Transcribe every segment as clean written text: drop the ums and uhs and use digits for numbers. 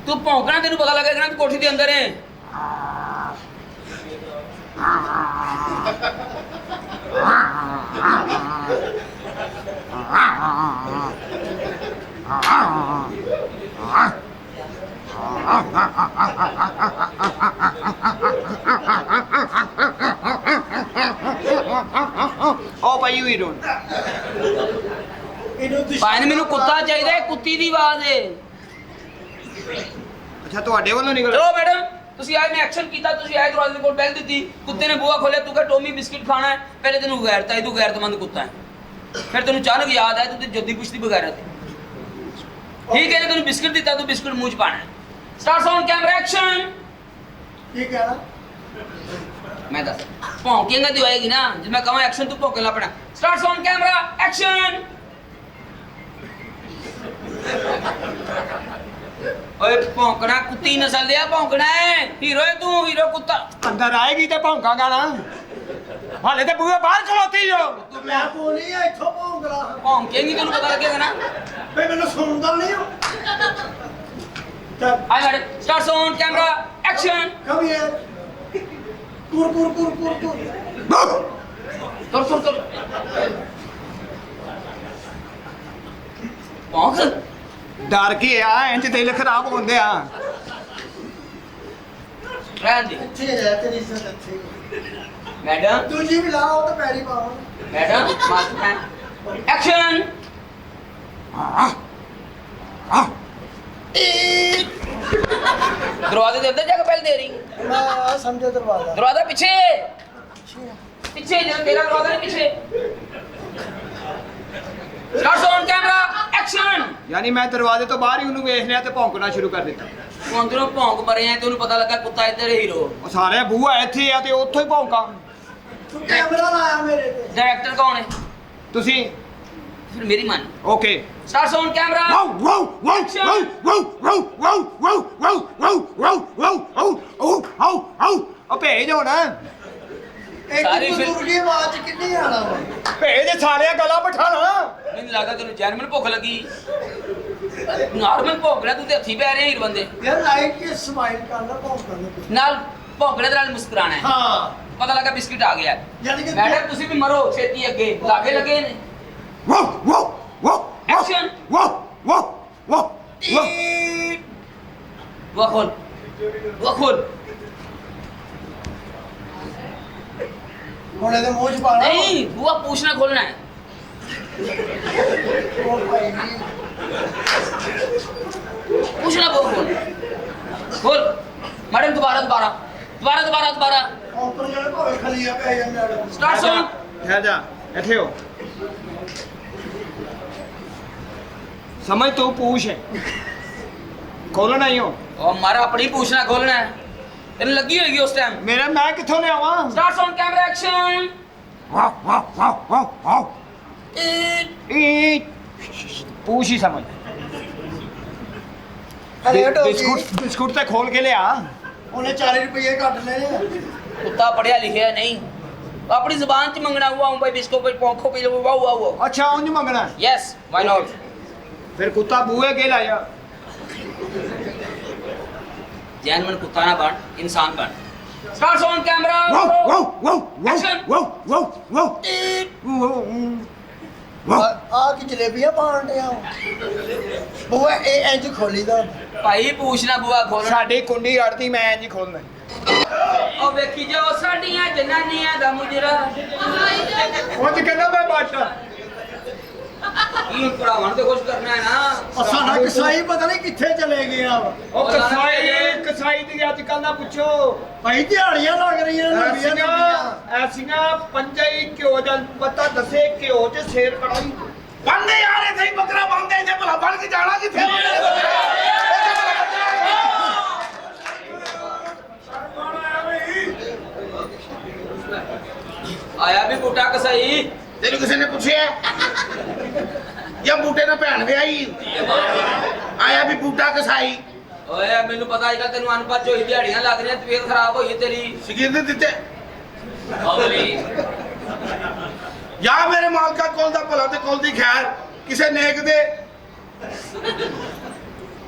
तू भौंकना तेन पता लगेगा ना तू कोठी के अंदर है। ओ भाई हुई रोन भाई ने मैनू कुत्ता चाहिए, कुत्ती दी आवाज है। अच्छा ਤੁਹਾਡੇ ਵੱਲੋਂ ਨਿਕਲ चलो मैडम तुसी आए, मैं एक्शन किया, तुसी आए दरवाजे दे कोल बैल दी, कुत्ते ने बुआ खोलिया, तू कह टॉमी बिस्किट खाना है, पहले तेनू गैरता है, तू गैरतमंद कुत्ता है। फिर तेनू अचानक याद आया तू जद्दी पुछदी बगैरत है। ठीक है, तेनू बिस्किट दिता, तू बिस्किट मुंह च पाना है। Start sound camera action. ठीक है ना मैं दस भौंकेगा तो आएगी ना, जब मैं कहूँ एक्शन तू भौंके ला पड़ा। Start sound camera action. ओए भौंकना कुत्ती नस्ल दिया भौंकना है, हीरो है तू, हीरो कुत्ता। ਅੰਦਰ ਆਏਗੀ ਤੇ ਭੌਂਕਾਂਗਾ ਨਾ ਹਾਲੇ ਤੇ ਬੂਹੇ ਬਾਹਰ ਖਲੋਤੀ ਜੋ मैं बोली है इथों भौंकला भौंकेगी तेनू पता लगेगा ना। बे मैंने सुनदा नहीं हो चल आई madam start sound camera action. Come here कुर कुर कुर कुर कुर तुर तुर तुर भौंक। ਡਰ ਕੇ ਆ ਇੰਜ ਦਿਲ ਖਰਾਬ ਹੁੰਦੇ ਆ रहन दे अच्छे है तेरी इज्जत अच्छी मैडम, दूजी भी लाओ तो पैरी पाओ मैडम मास्क एक्शन। दरवाजे दे अंदर जाकर पहले दे रही, मैं समझे दरवाजा दरवाजा पीछे पीछे, जरा तेरा दरवाजा नहीं पीछे। Start sound camera action. ਯਾਨੀ ਮੈਂ ਦਰਵਾਜ਼ੇ ਤੋਂ ਬਾਹਰ ਹੀ ਉਹਨੂੰ ਵੇਖ ਲਿਆ ਤੇ ਭੌਂਕਣਾ ਸ਼ੁਰੂ ਕਰ ਦਿੱਤਾ अंदरों भौंक मरे हैं, तेनू पता लगा कुत्ता इधर हीरो। ਉਹ ਸਾਰੇ ਬੂਹਾ ਇੱਥੇ ਆ ਤੇ ਉੱਥੋਂ ਹੀ ਭੌਂਕਾਂ तू कैमरा लाया मेरे पे डायरेक्टर कौन है? ਤੁਸੀਂ फिर मेरी मान। ਓਕੇ स्टार्ट साउंड कैमरा ਉਹ ਭੇਜ ਹੁਣ एक सारी बुजुर्ग की आवाज कितनी आना है ਭੇਜ ਸਾਰੇ ਗਲਾ ਬਿਠਾਣਾ मैंने लगा तेन जैनमन भुख लगी, नॉर्मल भौंकना तू ते हथी पै रहे हीर बंदे यार लाइट की स्माइल करना भौंकना नाल भौंकने दे नाल मुस्कुराना है। हां पता लगा बिस्किट आ गया। यानी कि मैडम तुसी भी मरो छेती अगे लागे लगे ने। एक्शन। वो खोल वो खोल। होने दे मुंह च पाना नहीं बुआ पूछना खोलना है। ओ भाई पूछना वो खोल खोल। मैडम दोबारा दोबारा दोबारा दोबारा दोबारा ऊपर जाने भावे खलिया पे जाने स्टार्ट साउंड। ਠਹਿਰ ਜਾ ਇੱਥੇ ਹੋ ਸਮਝ ਤੂੰ ਪੂਛ ਹੈ ਖੋਲਣਾ ਹੀ ਹੋ और हमारा अपनी पूछना खोलना है, तेन लगी होगी उस टाइम। ਮੇਰਾ ਮੈਂ ਕਿੱਥੋਂ ਲਿਆਵਾਂ स्टार्ट साउंड कैमरा एक्शन। ਪੂਛ ਹੀ ਸਮਝ अरे हटो ਬਿਸਕੁਟ ਬਿਸਕੁਟ ਤੇ ਖੋਲ ਕੇ ਲਿਆ उन्हें 40 रुपये घट लेने कुत्ता पढ़िया लिखिया नहीं, अपनी जुबान च मंगना हुआ हूं भाई बिस्को पे पोंखो पे हुआ हुआ। ਅੱਛਾ ਉਂਝ ਮੰਗਣਾ यस व्हाई नॉट। ਫਿਰ ਕੁੱਤਾ ਬੂਹੇ ਕੇ ਲਾਇਆ जैनमन कुत्ता ना बन, इंसान बन। Start sound camera action. आ की जलेबियां पान दे बुआ ए इंज खोली दा भाई पूछना बुआ खोलना। ਸਾਡੀ ਕੁੰਡੀ ਅੜਦੀ ਮੈਂ ਇੰਜ ਖੋਲਣਾ ओ वेखी जाओ साडियां जनानियां दा मुजरा ਉਂਝ ਕਹਿੰਦਾ ਮੈਂ ਬਾਟਾ ये पढ़ावन ते कुछ करना है ना। साडा कसाई पता नहीं किथे चले गया वा ਉਹ ਕਸਾਈ ਦੀ ਅੱਜ ਕੱਲ ਦਾ ਪੁੱਛੋ भाई दिहाड़ियां लग रही हैं नबियां नबियां ਐਸੀਆਂ ਪੰਜਾ ਹੀ ਘਿਓ ਦਾ ਪਤਾ ਦੱਸੇ ਘਿਓ ਚ ਸ਼ੇਰ ਕੜਾਈ ਬੰਦੇ ਯਾਰ ਇੱਥੇ ਹੀ ਬੱਕਰਾ ਬੰਦੇ ਜੇ ਭਲਾ ਬਣ ਕੇ ਜਾਣਾ ਕਿੱਥੇ आया भी बूटा कसाई। ਤੈਨੂੰ ਕਿਸੇ ਨੇ ਪੁੱਛਿਆ ਜਾਂ ਬੂਟੇ ਨਾਲ ਭੈਣ ਵਿਆਹੀ ਆਇਆ ਵੀ ਬੂਟਾ ਕਸਾਈ ओए मेनू पता अजकल तेनू अनपढ़ होई दिहाड़ियां लग रही, तबीयत खराब होई है तेरी। ਸ਼ਗਿਰਦ ਦਿੱਤੇ अगली ਜਾਂ ਮੇਰੇ ਮਾਲਕਾ ਕੋਲ ਦਾ ਭਲਾ ਤੇ ਕੋਲ ਦੀ ਖੈਰ ਕਿਸੇ ਨੇਕ ਦੇ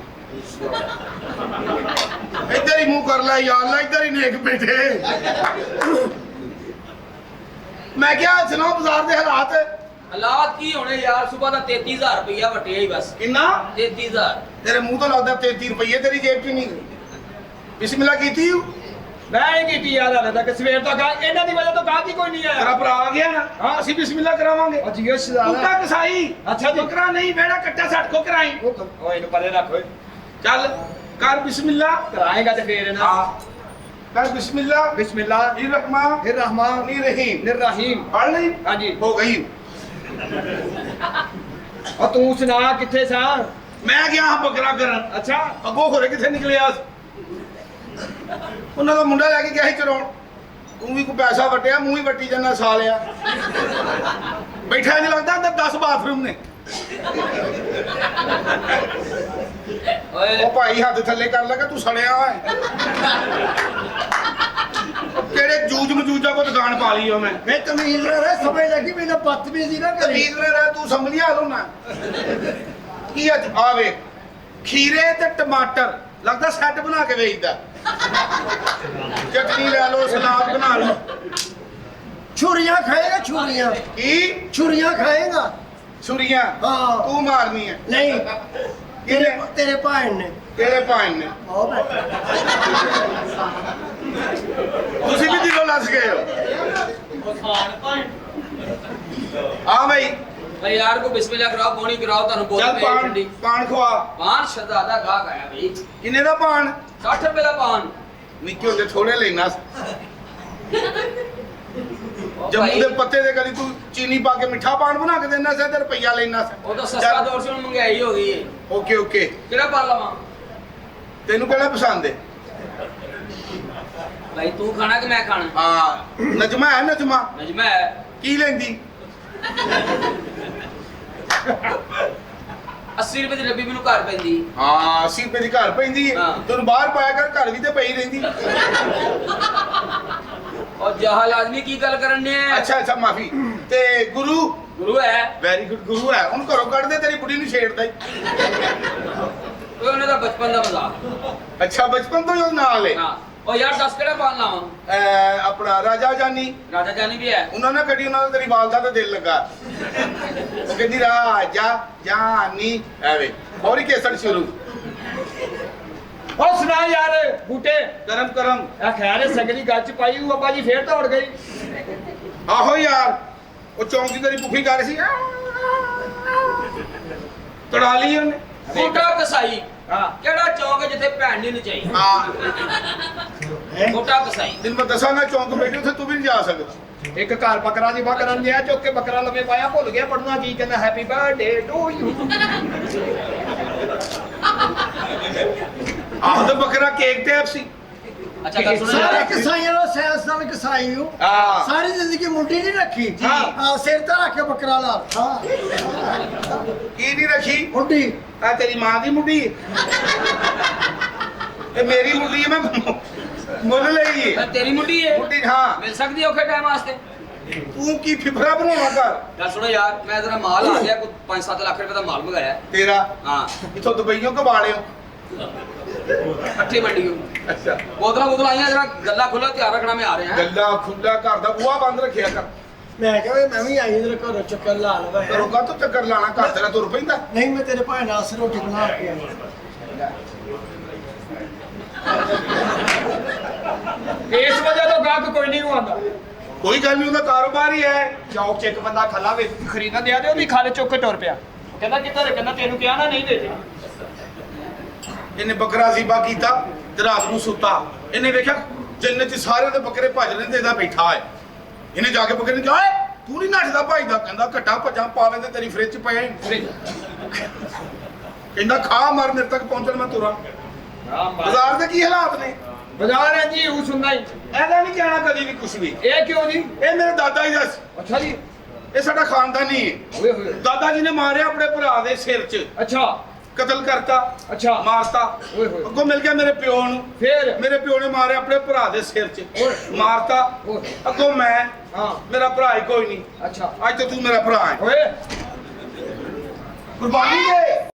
ਇੱਧਰ ਹੀ ਮੂੰਹ ਕਰ ਲੈ ਯਾਰ ਲੈ ਇੱਧਰ ਹੀ ਨੇਕ ਬੈਠੇ ਮੈਂ ਕਿਹਾ ਸੁਣਾਓ ਬਾਜ਼ਾਰ ਦੇ ਹਾਲਾਤ ਹਾਲਾਤ ਕੀ ਹੋਣੇ ਯਾਰ ਸਵੇਰ ਦਾ 33000 ਰੁਪਇਆ ਵਟਿਆ ਹੀ ਬਸ ਕਿੰਨਾ 33000 ਤੇਰੇ ਮੂੰਹ ਤੋਂ ਲੱਗਦਾ 33 ਰੁਪਏ ਤੇਰੀ ਜੇਬ 'ਚ ਨਹੀਂ ਬਿਸਮਿਲ੍ਲਾ ਕੀਤੀ ਹੂੰ ਮੈਂ ਇਹ ਕੀਤੀ ਯਾਰ ਹਾਲੇ ਤੱਕ ਸਵੇਰ ਤੋਂ ਗਾਹ ਇਹਨਾਂ ਦੀ ਵਜ੍ਹਾ ਤੋਂ ਗਾਹ ਕੀ ਕੋਈ ਨਹੀਂ ਤੇਰਾ ਆਇਆ ਭਰਾ ਆ ਗਿਆ ਨਾ ਹਾਂ। ਅਸੀਂ ਬਿਸਮਿਲ੍ਲਾ ਕਰਾਵਾਂਗੇ ਉਹ ਜੀਓ ਸ਼ਦਾਦਾ ਕੁੱਤਾ ਕਸਾਈ ਅੱਛਾ ਜੀ। ਬੱਕਰਾ ਨਹੀਂ ਬੇੜਾ ਕੱਟਾ ਛੱਡ ਕੋ ਕਰਾਈ ਓਏ ਇਹਨੂੰ ਪਰੇ ਰੱਖ ਓਏ ਚੱਲ ਕਰ ਬਿਸਮਿਲ੍ਲਾ ਕਰਾਏਗਾ ਤੇ ਫੇਰ ਨਾ ਹਾਂ ਕਰ ਬਿਸਮਿਲ੍ਲਾ ਬਿਸਮਿल्लाह ਰਹਿਮਾਨ ਫਿਰ रहमान ਰਹੀਮ रहीम ਪੜ ਲਈ ਹਾਂਜੀ ਹੋ ਗਈ ਉਹ ਤੂੰ ਸੁਣਾ ਕਿੱਥੇ ਸਾਂ ਮੈਂ ਗਿਆ ਹਾਂ ਬੱਕਰਾ ਕਰਨ ਅੱਛਾ ਅੱਗੋਂ ਹੋਰੇ ਕਿੱਥੇ ਨਿਕਲਿਆ ਸੀ? ਉਹਨਾਂ ਦਾ ਮੁੰਡਾ ਲੈ ਕੇ ਗਿਆ ਸੀ ਚਰਾਉਣ ਤੂੰ ਵੀ ਕੋਈ ਪੈਸਾ ਵਟਿਆ ਮੂੰਹ ਹੀ ਵੱਟੀ ਜਾਂਦਾ ਸਾਲਿਆ ਬੈਠਾ ਨਹੀਂ ਲੱਗਦਾ ਅੰਦਰ 10 ਬਾਥਰੂਮ ਨੇ ਓਏ ਉਹ ਭਾਈ ਹੱਥ ਥੱਲੇ ਕਰ ਲਗਾ ਤੂੰ ਸੜਿਆ ਹੋਇਆ ਕਿਹੜੇ ਜੂਜ ਮਜੂਜਾ ਕੋ ਦੁਕਾਨ ਪਾ ਲਈ ਉਹ ਮੈਂ ਮੈਂ ਤਮੀਜ਼ ਨਾਲ ਰਹਿ ਸਮਝ ਲੱਗੀ ਮੈਨੂੰ ਬਦਤਮੀਜ਼ੀ ਨਾ ਕਰੀ ਤਮੀਜ਼ ਨਾਲ ਰਹਿ ਤੂੰ ਸੰਭਲਿਆ ਲੋ ਨਾ ਕੀ ਅੱਜ ਆ ਵੇਖ ਖੀਰੇ ਤੇ ਟਮਾਟਰ ਲੱਗਦਾ ਸੈੱਟ ਬਣਾ ਕੇ ਵੇਚਦਾ ਚਟਨੀ ਲੈ ਲਓ ਸਲਾਦ ਬਣਾ ਲਓ ਛੁਰੀਆਂ ਖਾਏਗਾ ਛੁਰੀਆਂ ਕੀ ਛੁਰੀਆਂ ਖਾਏਗਾ ਛੁਰੀਆਂ ਹਾਂ। ਤੂੰ ਮਾਰਨੀ ਹੈ ਨਹੀਂ ਤੇਰੇ ਭਾਣ ਨੇ ਕਿਹੜੇ ਭਾਣ ਨੇ ਉਹ ਬੈਠਾ ਤੁਸੀਂ ਵੀ ਦਿਲੋਂ ਲੱਸ ਗਏ ਹੋ ਹਾਂ ਭਾਈ ਭਾਈ ਯਾਰ ਕੋ ਬਿਸਮਿਲ੍ਲਾ ਕਰਾਓ ਪੌਣੀ ਕਰਾਓ ਤੁਹਾਨੂੰ ਬੋਲ ਚੱਲ ਪਾਣ ਪਾਣ ਖਵਾ ਪਾਨ ਸ਼ਦਾਦਾ ਗਾਹਕ ਆਇਆ ਭਾਈ ਕਿੰਨੇ ਦਾ ਪਾਣ 60 ਰੁਪਏ ਦਾ ਪਾਨ ਨਿੱਕੇ ਹੁੰਦੇ ਥੋੜੇ ਲੈਣਾ ਜੰਮੂ ਦੇ ਪੱਤੇ ਦੇ ਕਦੀ ਤੂੰ ਚੀਨੀ ਪਾ ਕੇ ਮਿੱਠਾ ਪਾਣ ਬਣਾ ਕੇ ਦੇਣਾ ਸੀ ਤੇ ਰੁਪਈਆ ਲੈਣਾ ਸੀ ਉਹ ਤਾਂ ਸਸਤਾ ਦੌਰ ਸੀ ਹੁਣ ਮਹਿੰਗਾਈ ਹੋ ਗਈ ਹੈ ਓਕੇ ਓਕੇ ਕਿਹੜਾ ਪਾ ਲਵਾਂ ਤੈਨੂੰ ਕਿਹੜਾ ਪਸੰਦ ਹੈ ਭਾਈ ਤੂੰ ਖਾਣਾ ਕਿ ਮੈਂ ਖਾਣਾ ਹਾਂ ਨਜਮਾ ਹੈ ਨਜਮਾ ਨਜਮਾ ਹੈ ਕੀ ਲੈਂਦੀ 80 ਰੁਪਏ ਦੀ ਡੱਬੀ ਮੈਨੂੰ ਘਰ ਪੈਂਦੀ ਹਾਂ 80 ਰੁਪਏ ਦੀ ਘਰ ਪੈਂਦੀ ਹੈ ਹਾਂ। ਤੈਨੂੰ ਬਾਹਰ ਪਾਇਆ ਕਰ ਘਰ ਵੀ ਤੇ ਪਈ ਰਹਿੰਦੀ ਔਰ ਜਹਾਲ ਆਦਮੀ ਕੀ ਗੱਲ ਕਰਨ ਨੇ ਅੱਛਾ ਅੱਛਾ ਮਾਫੀ ਤੇ ਗੁਰੂ ਗੁਰੂ ਹੈ ਵੈਰੀ ਗੁੱਡ ਗੁਰੂ ਹੈ ਉਹਨੂੰ ਘਰੋਂ ਕੱਢ ਦੇ ਤੇਰੀ ਬੁੱਢੀ ਨੂੰ ਛੇੜਦਾ ਹੀ ਉਹ ਉਹਨਾਂ ਦਾ ਬਚਪਨ ਦਾ ਮਜ਼ਾਕ ਅੱਛਾ ਬਚਪਨ ਤੋਂ ਹੀ ਉਹ ਨਾਲ ਹੈ ਹਾਂ ਉਹ ਯਾਰ 10 ਕਿਹੜਾ ਪਾਨ ਲਾਵਾਂ ਆਪਣਾ ਰਾਜਾ ਜਾਨੀ ਰਾਜਾ ਜਾਨੀ ਵੀ ਹੈ ਉਹਨਾਂ ਨੇ ਕੱਢੀ ਉਹਨਾਂ ਦਾ ਤੇਰੀ ਵਾਲਦਾ ਤੇ ਦਿਲ ਲੱਗਾ ਉਹ ਕਹਿੰਦੀ ਰਾਜਾ ਜਾਨੀ ਐਵੇਂ ਹੋਰੀ ਕੇਸਰ ਸ਼ੁਰੂ ਉਹ ਸੁਣਾ ਯਾਰ ਬੂਟੇ ਕਰਮ ਕਰਮ ਆ ਖਿਆਲ ਹੈ ਸਗਲੀ ਗੱਲ ਚ ਪਾਈ ਉਹ ਅੱਬਾ ਜੀ ਫੇਰ ਦੌੜ ਗਈ ਆਹੋ ਯਾਰ ਉਹ ਚੌਂਕੀ ਤੇਰੀ ਭੁੱਖੀ ਕਰ ਸੀ ਤੜਾ ਲਈ ਉਹਨੇ ਮੋਟਾ ਕਸਾਈ ਹਾਂ ਕਿਹੜਾ ਚੌਕ ਹੈ ਜਿੱਥੇ ਭੈਣ ਨਹੀਂ ਨਚਾਈ ਹਾਂ ਮੋਟਾ ਕਸਾਈ ਦਿਨ ਮੈਂ ਦੱਸਾਂਗਾ ਚੌਂਕ ਬੈਠੇ ਉੱਥੇ ਤੂੰ ਵੀ ਨਹੀਂ ਜਾ ਸਕਦਾ ਇੱਕ ਘਰ ਬੱਕਰਾ ਦੀ ਬੱਕਰਨ ਗਿਆ ਚੁੱਕ ਕੇ ਬੱਕਰਾ ਲੰਮੇ ਪਾਇਆ ਭੁੱਲ ਗਿਆ ਪੜਨਾ ਕੀ ਕਹਿੰਦਾ ਹੈਪੀ ਬਰਥਡੇ ਟੂ ਯੂ ਆਹ ਤਾਂ ਬੱਕਰਾ ਕੇਕ ਟੈਪ ਸੀ ਅੱਛਾ ਗੱਲ ਸੁਣੋ ਸਾਰੇ ਯਾਰ ਕਸਾਈਆਂ ਦਾ ਸਾਇੰਸਦਾਨ ਕਸਾਈ ਹੋ ਹਾਂ ਸਾਰੀ ਜ਼ਿੰਦਗੀ ਮੁੰਡੀ ਨਹੀਂ ਰੱਖੀ ਹਾਂ। ਹਾਂ ਸਿਰ ਤੇ ਰੱਖ ਕੇ ਬੱਕਰਾ ਲਾ ਹਾਂ ਕੀ ਨਹੀਂ ਰੱਖੀ ਮੁੰਡੀ ਆ ਤੇਰੀ ਮਾਂ ਦੀ ਮੁੱਢੀ ਹੈ ਇਹ ਮੇਰੀ ਮੁੱਢੀ ਹੈ ਮੈਂ ਮੁੱਲ ਲਈ ਹੈ ਤੇਰੀ ਮੁੰਡੀ ਹੈ ਮੁੱਢੀ ਹਾਂ ਮਿਲ ਸਕਦੀ ਹੈ ਔਖੇ ਟਾਈਮ ਵਾਸਤੇ ਤੂੰ ਕੀ ਫਿਫਰਾ ਬਣਾਉਣਾ ਕਰ ਗੱਲ ਸੁਣੋ ਯਾਰ ਮੈਂ ਜਰਾ ਮਾਲ ਆ ਗਿਆ ਕੋਈ 5-7 ਲੱਖ ਰੁਪਏ ਦਾ ਮਾਲ ਮੰਗਾਇਆ ਤੇਰਾ ਹਾਂ ਇਥੋਂ ਦੁਬਈੋਂ ਕਬਾੜਿਓ ਇਕੱਠੇ ਮੰਡੀਓ ਅੱਛਾ ਬੋਤਲਾਂ ਆਈਆਂ ਜਰਾ ਗੱਲਾਂ ਖੁੱਲਾ ਧਿਆਨ ਰੱਖਣਾ ਮੈਂ ਆ ਰਿਹਾ ਗੱਲਾਂ ਖੁੱਲਾ ਘਰ ਦਾ ਬੂਹਾ ਬੰਦ ਰੱਖਿਆ ਕਰ ਮੈਂ ਕਿਹਾ ਵੀ ਮੈਂ ਵੀ ਆਈ ਇਧਰ ਘਰੋਂ ਚੱਕਰ ਲਾ ਲਵਾਂ ਕਰੋ ਕਾ ਤੂੰ ਚੱਕਰ ਲਾਣਾ ਘਰ ਤੇਰਾ ਤੁਰ ਪੈਂਦਾ ਨਹੀਂ ਮੈਂ ਤੇਰੇ ਭਾਈ ਨਾਲ ਸ ਰੋਟੀ ਬਣਾ ਕੇ ਆਇਆ ਇਸ ਵਜ੍ਹਾ ਤੋਂ ਗਾਹਕ ਕੋਈ ਨਹੀਂ ਆਉਂਦਾ ਕੋਈ ਗੱਲ ਨਹੀਂ ਉਹਦਾ ਕਾਰੋਬਾਰ ਹੀ ਹੈ ਚੌਕ 'ਚ ਇੱਕ ਬੰਦਾ ਖੱਲਾ ਵੇ ਖਰੀਦਣ ਦਿਆ ਤੇ ਉਹ ਵੀ ਖਾਲੇ ਚੁੱਕ ਕੇ ਟੁਰ ਪਿਆ ਕਹਿੰਦਾ ਕਿੱਧਰ ਹੈ? ਕਹਿੰਦਾ ਤੈਨੂੰ ਕਿਹਾ ਨਾ ਨਹੀਂ ਦੇ ਦੇ ਇਹਨੇ ਬੱਕਰਾ ਸੀਬਾ ਕੀਤਾ ਤੇ ਰਾਤ ਨੂੰ ਸੁੱਤਾ ਇਹਨੇ ਵੇਖਿਆ ਜੰਨਤ 'ਚ ਸਾਰੇ ਦੇ ਬੱਕਰੇ ਭੱਜ ਰਹੇ ਤੇ ਇਹਦਾ ਬੈਠਾ ਹੈ ਇਹਨੇ ਜਾ ਕੇ ਬੱਕਰੇ ਨੂੰ ਕਿਹਾ ਓਏ ਤੂੰ ਨਹੀਂ ਨੱਠਦਾ ਭਾਈ ਦਾ ਕਹਿੰਦਾ ਘੱਟਾ ਭੱਜਾਂ ਪਾ ਲੈਂਦੇ ਤੇਰੀ ਫ੍ਰਿਜ 'ਚ ਪਏ ਫ੍ਰਿਜ ਕਹਿੰਦਾ ਖਾ ਮਰ ਮੇਰੇ ਤੱਕ ਪਹੁੰਚਣ ਮੈਂ ਤੁਰਾਂ ਬਾਜ਼ਾਰ ਦੇ ਕੀ ਹਾਲਾਤ ਨੇ ਬਾਜ਼ਾਰ ਹੈ ਜੀ ਉਹ ਸੁਣਦਾ ਹੀ ਇਹਦਾ ਨਹੀਂ ਕਹਿਣਾ ਕਦੀ ਵੀ ਕੁਝ ਵੀ ਇਹ ਕਿਉਂ ਜੀ ਇਹ ਮੇਰੇ ਦਾਦਾ ਜੀ ਦਾ ਸੀ। ਅੱਛਾ ਜੀ ਇਹ ਸਾਡਾ ਖਾਨਦਾਨੀ ਹੈ ਓਏ ਹੋਏ ਦਾਦਾ ਜੀ ਨੇ ਮਾਰਿਆ ਆਪਣੇ ਭਰਾ ਦੇ ਸਿਰ 'ਚ ਅੱਛਾ ਕਤਲ ਕਰਤਾ ਅੱਛਾ ਮਾਰਤਾ ਓਏ ਹੋਏ ਅੱਗੋਂ ਮਿਲ ਗਿਆ ਮੇਰੇ ਪਿਓ ਨੂੰ ਫੇਰ ਮੇਰੇ ਪਿਓ ਨੇ ਮਾਰਿਆ ਆਪਣੇ ਭਰਾ ਦੇ ਸਿਰ 'ਚ ਮਾਰਤਾ ਓਏ ਅੱਗੋਂ ਮੈਂ ਹਾਂ ਮੇਰਾ ਭਰਾ ਹੀ ਕੋਈ ਨਹੀਂ ਅੱਛਾ ਅੱਜ ਤੇ ਤੂੰ ਮੇਰਾ ਭਰਾ ਹੈ ਓਏ ਕੁਰਬਾਨੀ ਦੇ